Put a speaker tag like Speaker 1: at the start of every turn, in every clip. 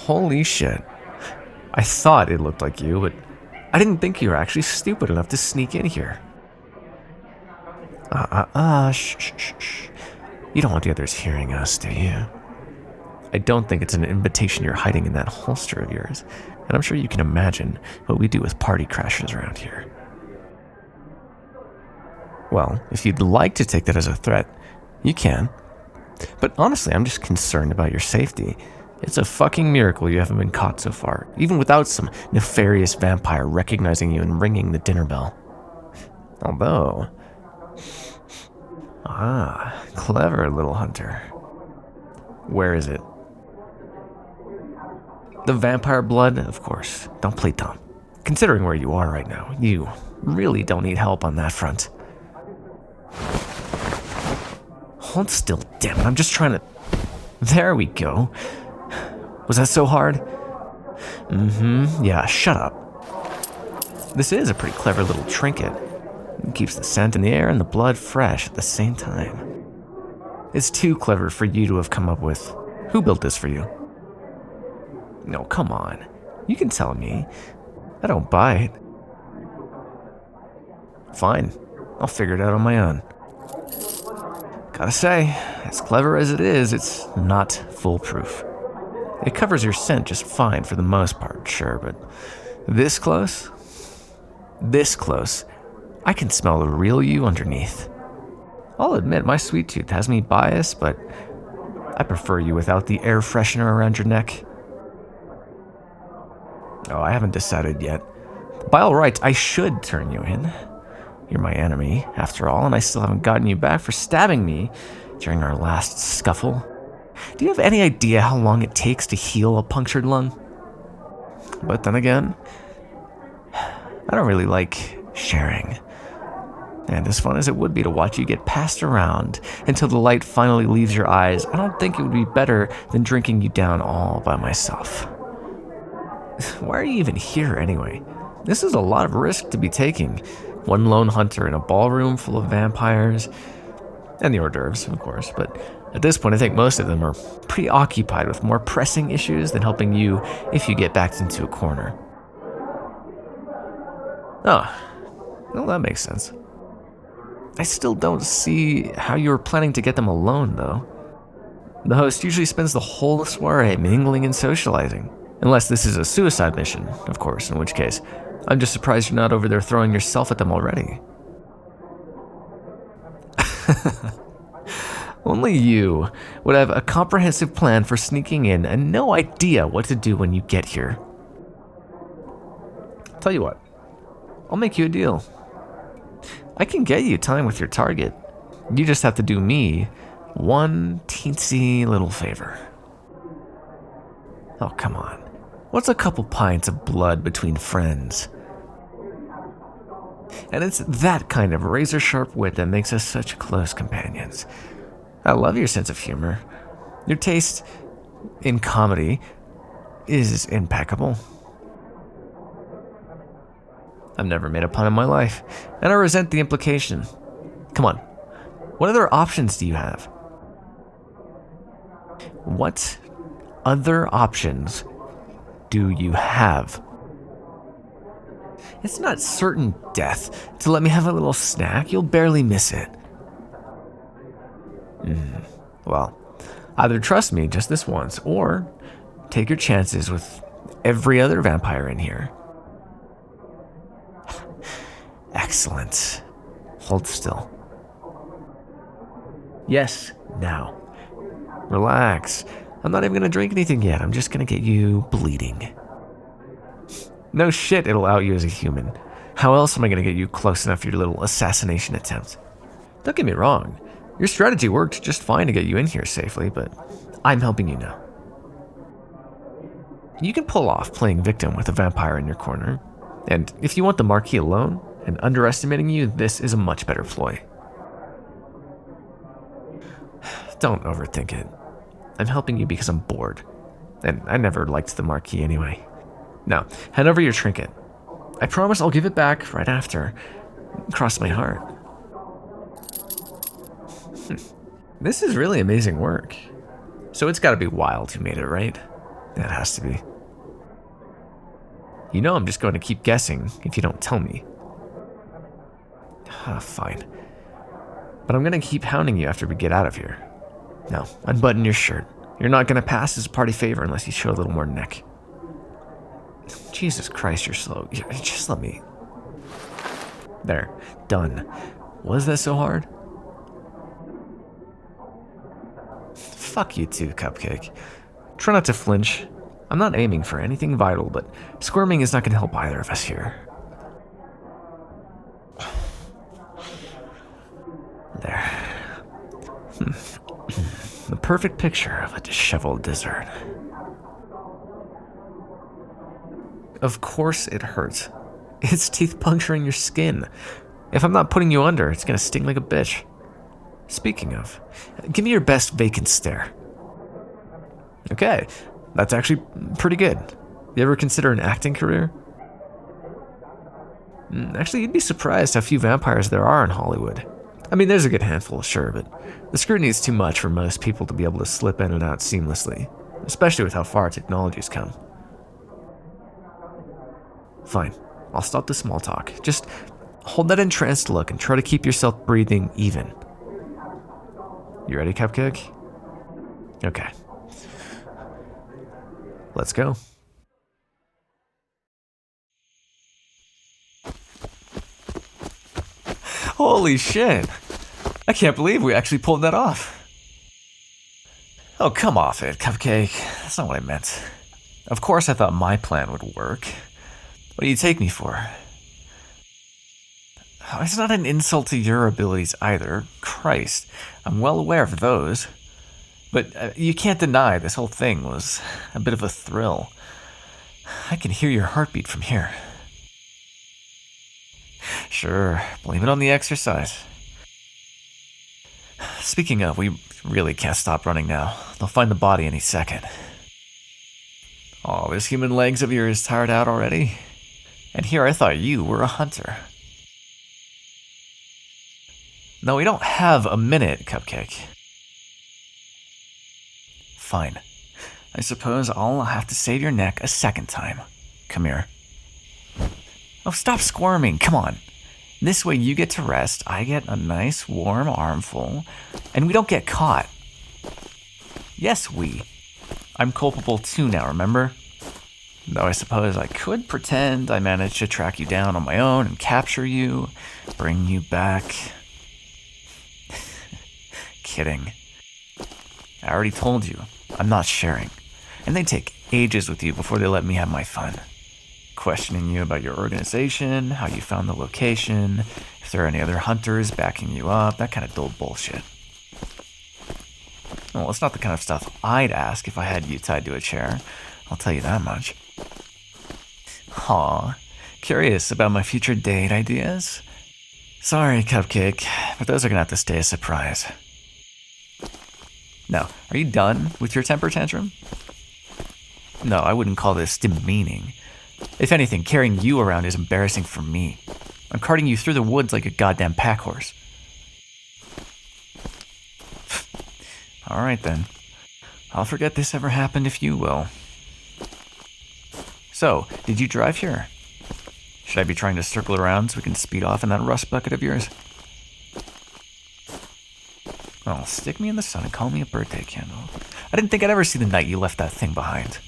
Speaker 1: Holy shit. I thought it looked like you, but I didn't think you were actually stupid enough to sneak in here. Shh. You don't want the others hearing us, do you? I don't think it's an invitation you're hiding in that holster of yours, and I'm sure you can imagine what we do with party crashers around here. Well, if you'd like to take that as a threat, you can. But honestly, I'm just concerned about your safety. It's a fucking miracle you haven't been caught so far, even without some nefarious vampire recognizing you and ringing the dinner bell. Although... clever little hunter. Where is it? The vampire blood, of course. Don't play dumb. Considering where you are right now, you really don't need help on that front. Hold still, damn it, I'm just trying to... There we go. Was that so hard? Yeah, shut up. This is a pretty clever little trinket. It keeps the scent in the air and the blood fresh at the same time. It's too clever for you to have come up with. Who built this for you? No, come on. You can tell me. I don't buy it. Fine. I'll figure it out on my own. Gotta say, as clever as it is, it's not foolproof. It covers your scent just fine for the most part, sure, but this close, I can smell the real you underneath. I'll admit my sweet tooth has me biased, but I prefer you without the air freshener around your neck. Oh, I haven't decided yet. By all rights, I should turn you in. You're my enemy, after all, and I still haven't gotten you back for stabbing me during our last scuffle. Do you have any idea how long it takes to heal a punctured lung? But then again, I don't really like sharing. And as fun as it would be to watch you get passed around until the light finally leaves your eyes, I don't think it would be better than drinking you down all by myself. Why are you even here anyway? This is a lot of risk to be taking. One lone hunter in a ballroom full of vampires, and the hors d'oeuvres, of course, but at this point I think most of them are preoccupied with more pressing issues than helping you if you get backed into a corner. Oh, well, that makes sense. I still don't see how you were planning to get them alone, though. The host usually spends the whole soiree mingling and socializing. Unless this is a suicide mission, of course, in which case, I'm just surprised you're not over there throwing yourself at them already. Only you would have a comprehensive plan for sneaking in and no idea what to do when you get here. Tell you what, I'll make you a deal. I can get you time with your target. You just have to do me one teensy little favor. Oh, come on. What's a couple pints of blood between friends? And it's that kind of razor-sharp wit that makes us such close companions. I love your sense of humor. Your taste in comedy is impeccable. I've never made a pun in my life, and I resent the implication. Come on, what other options do you have? What other options do you have? It's not certain death to let me have a little snack. You'll barely miss it. Well, either trust me just this once, or take your chances with every other vampire in here. Excellent. Hold still. Yes, now. Relax. I'm not even gonna drink anything yet. I'm just gonna get you bleeding. No shit, it'll out you as a human. How else am I gonna get you close enough for your little assassination attempt? Don't get me wrong. Your strategy worked just fine to get you in here safely, but I'm helping you now. You can pull off playing victim with a vampire in your corner, and if you want the Marquis alone and underestimating you, this is a much better ploy. Don't overthink it. I'm helping you because I'm bored, and I never liked the Marquis anyway. Now, hand over your trinket. I promise I'll give it back right after. Cross my heart. This is really amazing work. So it's gotta be Wild who made it, right? That has to be. You know I'm just going to keep guessing if you don't tell me. Fine. But I'm going to keep hounding you after we get out of here. Now, unbutton your shirt. You're not going to pass as a party favor unless you show a little more neck. Jesus Christ, you're slow. Just let me... There. Done. Was that so hard? Fuck you too, Cupcake. Try not to flinch. I'm not aiming for anything vital, but squirming is not going to help either of us here. There. The perfect picture of a disheveled dessert. Of course it hurts. It's teeth puncturing your skin. If I'm not putting you under, it's gonna sting like a bitch. Speaking of, give me your best vacant stare. Okay, that's actually pretty good. You ever consider an acting career? Actually, you'd be surprised how few vampires there are in Hollywood. I mean, there's a good handful, sure, but the scrutiny is too much for most people to be able to slip in and out seamlessly, especially with how far technology's come. Fine, I'll stop the small talk. Just hold that entranced look and try to keep yourself breathing even. You ready, Cupcake? Okay. Let's go. Holy shit! I can't believe we actually pulled that off. Oh, come off it, Cupcake. That's not what I meant. Of course I thought my plan would work. What do you take me for? Oh, it's not an insult to your abilities either. Christ, I'm well aware of those. But you can't deny this whole thing was a bit of a thrill. I can hear your heartbeat from here. Sure, blame it on the exercise. Speaking of, we really can't stop running now. They'll find the body any second. Oh, this human legs of yours tired out already? And here I thought you were a hunter. No, we don't have a minute, Cupcake. Fine. I suppose I'll have to save your neck a second time. Come here. Oh, stop squirming, come on. This way you get to rest, I get a nice warm armful, and we don't get caught. Yes, we. I'm culpable too now, remember? Though I suppose I could pretend I managed to track you down on my own and capture you, bring you back. Kidding. I already told you, I'm not sharing. And they take ages with you before they let me have my fun. Questioning you about your organization, how you found the location, if there are any other hunters backing you up, that kind of dull bullshit. Well, it's not the kind of stuff I'd ask if I had you tied to a chair. I'll tell you that much. Aw, curious about my future date ideas? Sorry, Cupcake, but those are gonna have to stay a surprise. Now, are you done with your temper tantrum? No, I wouldn't call this demeaning. If anything, carrying you around is embarrassing for me. I'm carting you through the woods like a goddamn pack horse. Alright then. I'll forget this ever happened if you will. So, did you drive here? Should I be trying to circle around so we can speed off in that rust bucket of yours? Oh, stick me in the sun and call me a birthday candle. I didn't think I'd ever see the night you left that thing behind.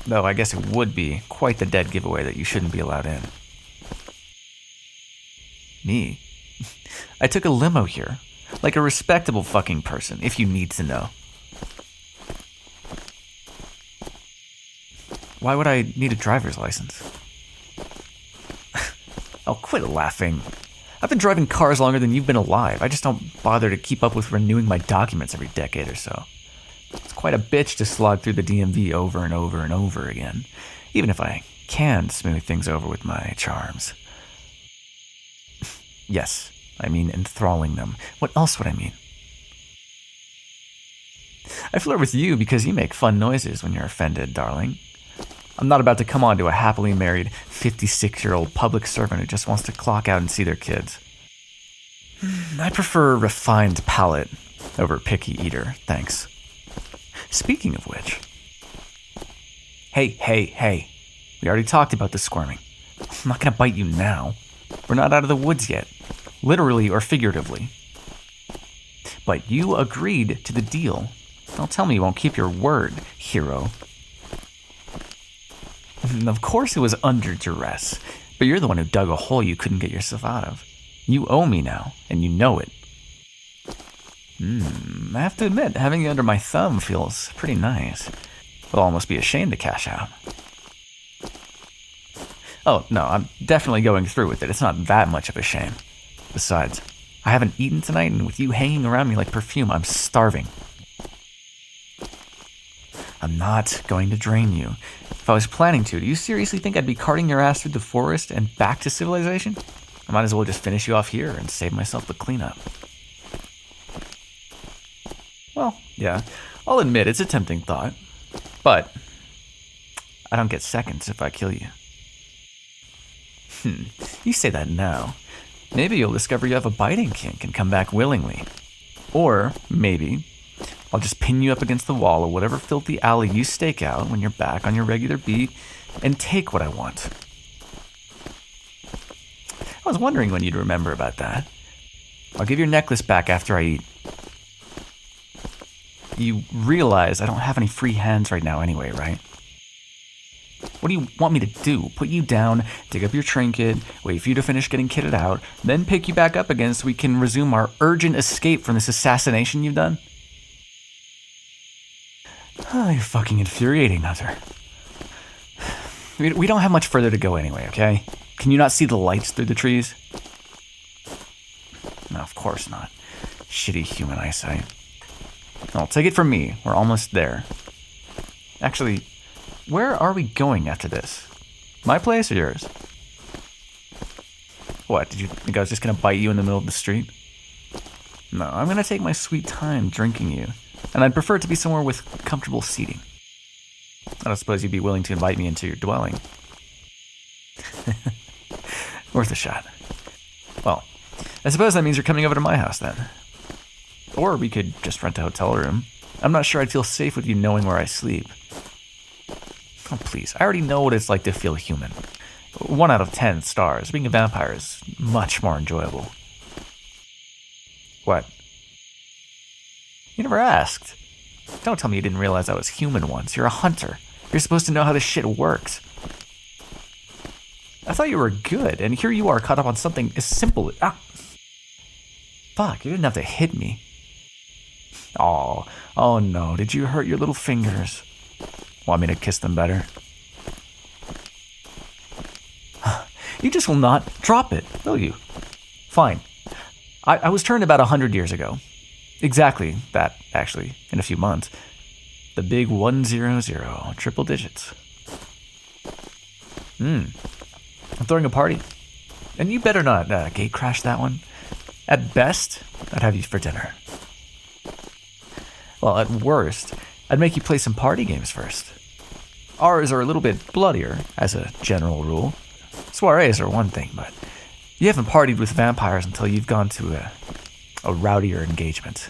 Speaker 1: Though I guess it would be quite the dead giveaway that you shouldn't be allowed in. Me? I took a limo here. Like a respectable fucking person, if you need to know. Why would I need a driver's license? Oh, quit laughing. I've been driving cars longer than you've been alive. I just don't bother to keep up with renewing my documents every decade or so. It's quite a bitch to slog through the DMV over and over and over again, even if I can smooth things over with my charms. Yes, I mean enthralling them. What else would I mean? I flirt with you because you make fun noises when you're offended, darling. I'm not about to come on to a happily married 56-year-old public servant who just wants to clock out and see their kids. I prefer refined palate over picky eater, thanks. Speaking of which, Hey. We already talked about the squirming. I'm not gonna bite you now. We're not out of the woods yet. Literally or figuratively. But you agreed to the deal. Don't tell me you won't keep your word, hero. Of course it was under duress, but you're the one who dug a hole you couldn't get yourself out of. You owe me now, and you know it. I have to admit, having you under my thumb feels pretty nice. I'll almost be ashamed to cash out. Oh, no, I'm definitely going through with it. It's not that much of a shame. Besides, I haven't eaten tonight, and with you hanging around me like perfume, I'm starving. I'm not going to drain you. If I was planning to, do you seriously think I'd be carting your ass through the forest and back to civilization? I might as well just finish you off here and save myself the cleanup. Well, yeah, I'll admit it's a tempting thought. But I don't get seconds if I kill you. You say that now. Maybe you'll discover you have a biting kink and come back willingly. Or maybe I'll just pin you up against the wall of whatever filthy alley you stake out when you're back on your regular beat and take what I want. I was wondering when you'd remember about that. I'll give your necklace back after I eat. You realize I don't have any free hands right now anyway, right? What do you want me to do? Put you down, dig up your trinket, wait for you to finish getting kitted out, then pick you back up again so we can resume our urgent escape from this assassination you've done? Oh, you're fucking infuriating, Hunter. We don't have much further to go anyway, okay? Can you not see the lights through the trees? No, of course not. Shitty human eyesight. Well, take it from me. We're almost there. Actually, where are we going after this? My place or yours? What, did you think I was just gonna bite you in the middle of the street? No, I'm gonna take my sweet time drinking you, and I'd prefer it to be somewhere with comfortable seating. I don't suppose you'd be willing to invite me into your dwelling. Worth a shot. Well, I suppose that means you're coming over to my house then. Or we could just rent a hotel room. I'm not sure I'd feel safe with you knowing where I sleep. Oh, please. I already know what it's like to feel human. 1 out of 10 stars. Being a vampire is much more enjoyable. What? You never asked. Don't tell me you didn't realize I was human once. You're a hunter. You're supposed to know how this shit works. I thought you were good, and here you are caught up on something as simple as... Ah! Fuck, you didn't have to hit me. Oh no, did you hurt your little fingers? Want me to kiss them better? You just will not drop it, will you? Fine. I was turned about 100 years ago. Exactly that, actually, in a few months. The big 100, triple digits. I'm throwing a party. And you better not gate crash that one. At best, I'd have you for dinner. Well, at worst, I'd make you play some party games first. Ours are a little bit bloodier, as a general rule. Soirees are one thing, but you haven't partied with vampires until you've gone to a rowdier engagement.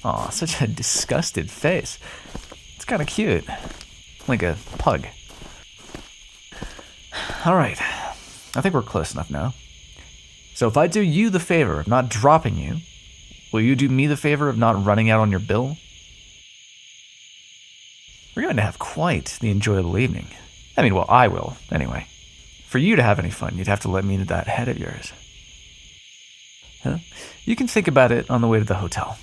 Speaker 1: Aw, such a disgusted face. It's kind of cute. Like a pug. Alright, I think we're close enough now. So if I do you the favor of not dropping you, will you do me the favor of not running out on your bill? We're going to have quite the enjoyable evening. I mean, well, I will, anyway. For you to have any fun, you'd have to let me into that head of yours. Huh? You can think about it on the way to the hotel.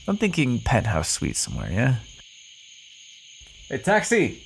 Speaker 1: I'm thinking penthouse suite somewhere, yeah? Hey, taxi!